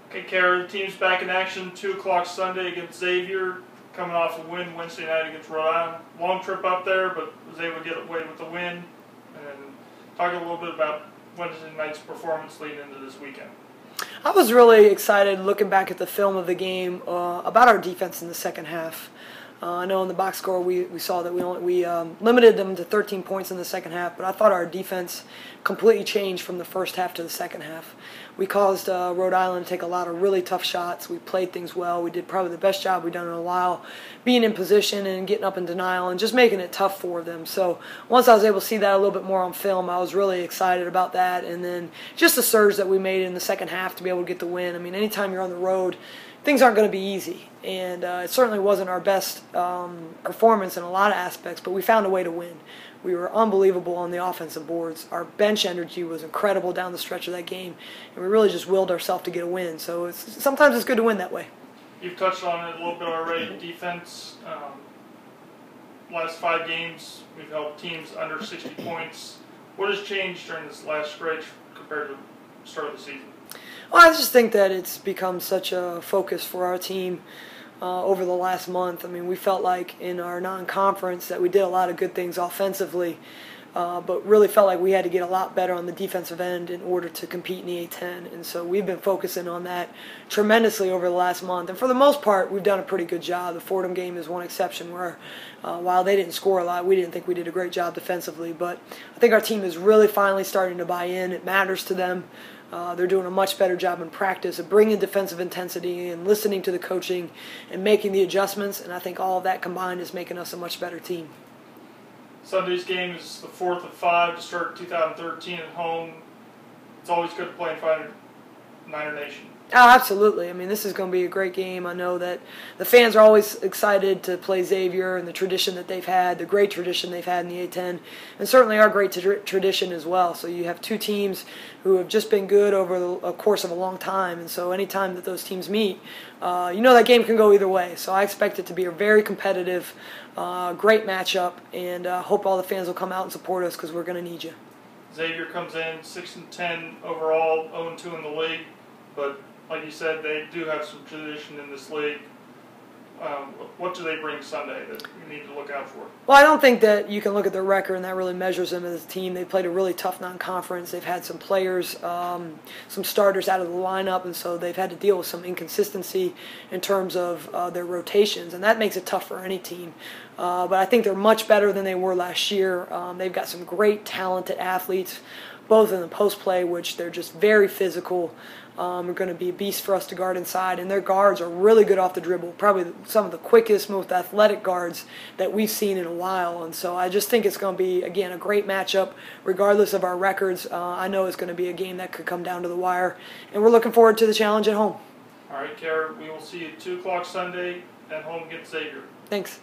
Okay, Cara, the team's back in action 2 o'clock Sunday against Xavier, coming off a win Wednesday night against Rhode Island. Long trip up there, but was able to get away with the win. And talk a little bit about Wednesday night's performance leading into this weekend. I was really excited looking back at the film of the game about our defense in the second half. I know in the box score we saw that we limited them to 13 points in the second half, but I thought our defense completely changed from the first half to the second half. We caused Rhode Island to take a lot of really tough shots. We played things well. We did probably the best job we've done in a while, being in position and getting up in denial and just making it tough for them. So once I was able to see that a little bit more on film, I was really excited about that. And then just the surge that we made in the second half to be able to get the win. I mean, anytime you're on the road, things aren't going to be easy, and it certainly wasn't our best performance in a lot of aspects, but we found a way to win. We were unbelievable on the offensive boards. Our bench energy was incredible down the stretch of that game, and we really just willed ourselves to get a win. So sometimes it's good to win that way. You've touched on it a little bit already. Defense, last 5 games, we've held teams under 60 points. What has changed during this last stretch compared to the start of the season? Well, I just think that it's become such a focus for our team over the last month. I mean, we felt like in our non-conference that we did a lot of good things offensively, but really felt like we had to get a lot better on the defensive end in order to compete in the A-10. And so we've been focusing on that tremendously over the last month. And for the most part, we've done a pretty good job. The Fordham game is one exception where while they didn't score a lot, we didn't think we did a great job defensively. But I think our team is really finally starting to buy in. It matters to them. They're doing a much better job in practice of bringing defensive intensity and listening to the coaching and making the adjustments, and I think all of that combined is making us a much better team. Sunday's game is the 4th of 5 to start 2013 at home. It's always good to play in front of Niner Nation. Oh, absolutely. I mean, this is going to be a great game. I know that the fans are always excited to play Xavier and the tradition that they've had, the great tradition they've had in the A-10, and certainly our great tradition as well. So you have 2 teams who have just been good over the course of a long time, and so anytime that those teams meet, you know that game can go either way. So I expect it to be a very competitive, great matchup, and hope all the fans will come out and support us because we're going to need you. Xavier comes in 6-10 overall, 0-2 in the league, but like you said, they do have some tradition in this league. What do they bring Sunday that you need to look out for? Well, I don't think that you can look at their record and that really measures them as a team. They played a really tough non-conference. They've had some players, some starters out of the lineup, and so they've had to deal with some inconsistency in terms of their rotations, and that makes it tough for any team. But I think they're much better than they were last year. They've got some great, talented athletes, both in the post play, which they're just very physical. Are going to be a beast for us to guard inside, and their guards are really good off the dribble, probably some of the quickest, most athletic guards that we've seen in a while. And so I just think it's going to be, again, a great matchup regardless of our records. I know it's going to be a game that could come down to the wire, and we're looking forward to the challenge at home. All right, Cara, we will see you at 2 o'clock Sunday at home against Xavier. Thanks.